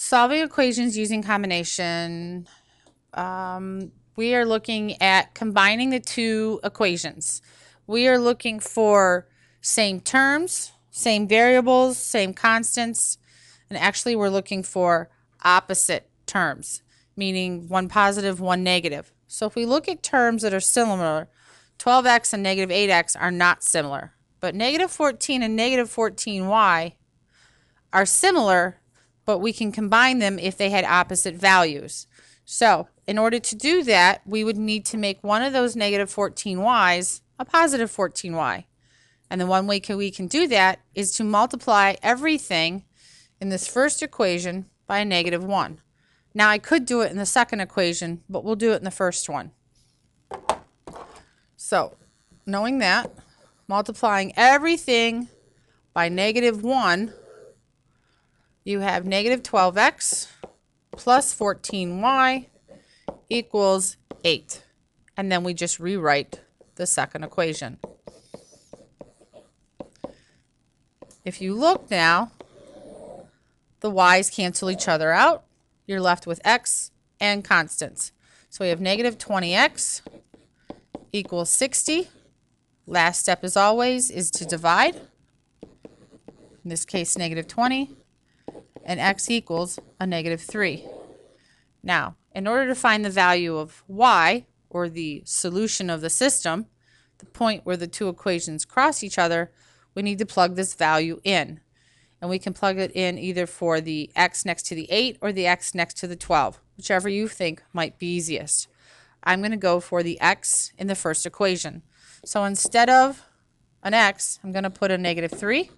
Solving equations using combination, we are looking at combining the two equations. We are looking for same terms, same variables, same constants, and actually we're looking for opposite terms, meaning one positive, one negative. So if we look at terms that are similar, 12x and negative 8x are not similar, but negative 14 and negative 14y are similar, but we can combine them if they had opposite values. So in order to do that, we would need to make one of those negative 14y's a positive 14y. And the one way we can do that is to multiply everything in this first equation by a negative 1. Now I could do it in the second equation, but we'll do it in the first one. So knowing that, multiplying everything by negative 1, you have negative 12x plus 14y equals 8. And then we just rewrite the second equation. If you look now, the y's cancel each other out. You're left with x and constants. So we have negative 20x equals 60. Last step, as always, is to divide. In this case, negative 20. And x equals a negative 3. Now, in order to find the value of y, or the solution of the system, the point where the two equations cross each other, we need to plug this value in. And we can plug it in either for the x next to the 8 or the x next to the 12, whichever you think might be easiest. I'm going to go for the x in the first equation. So instead of an x, I'm going to put a negative 3.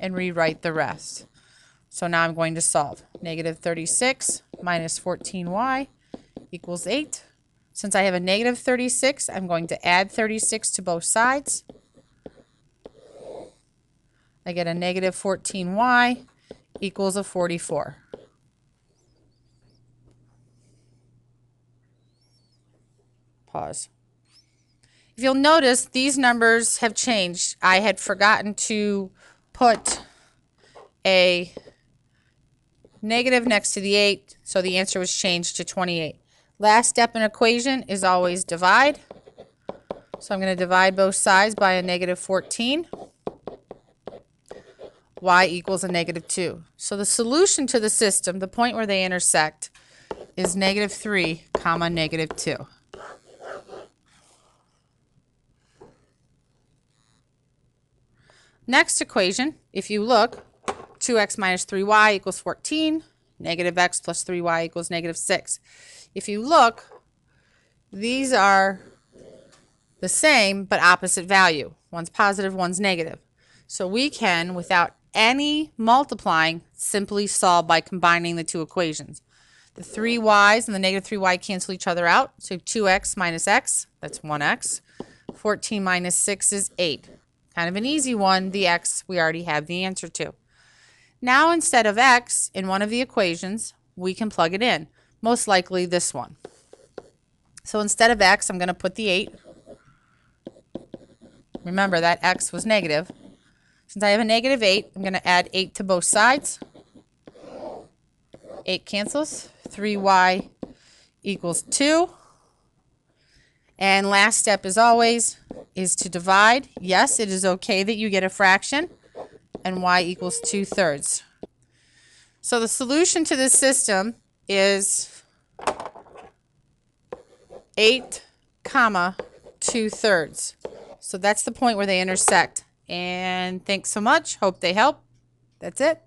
And rewrite the rest. So now I'm going to solve. Negative 36 minus 14y equals 8. Since I have a negative 36, I'm going to add 36 to both sides. I get a negative 14y equals a 44. Pause. If you'll notice, these numbers have changed. I had forgotten to put a negative next to the 8, so the answer was changed to 28. Last step in equation is always divide. So I'm going to divide both sides by a negative 14. Y equals a negative 2. So the solution to the system, the point where they intersect, is negative 3 comma negative 2. Next equation, if you look, 2x minus 3y equals 14, negative x plus 3y equals negative 6. If you look, these are the same but opposite value. One's positive, one's negative. So we can, without any multiplying, simply solve by combining the two equations. The 3y's and the negative 3y cancel each other out. So 2x minus x, that's 1x. 14 minus 6 is 8. Kind of an easy one. The x we already have the answer to. Now instead of x in one of the equations, we can plug it in. Most likely this one. So instead of x, I'm going to put the 8. Remember that x was negative. Since I have a negative 8, I'm going to add 8 to both sides. 8 cancels. 3y equals 2. And last step, as always, is to divide. Yes, it is okay that you get a fraction. And y equals 2/3. So the solution to this system is 8 comma 2/3. So that's the point where they intersect. And thanks so much. Hope they help. That's it.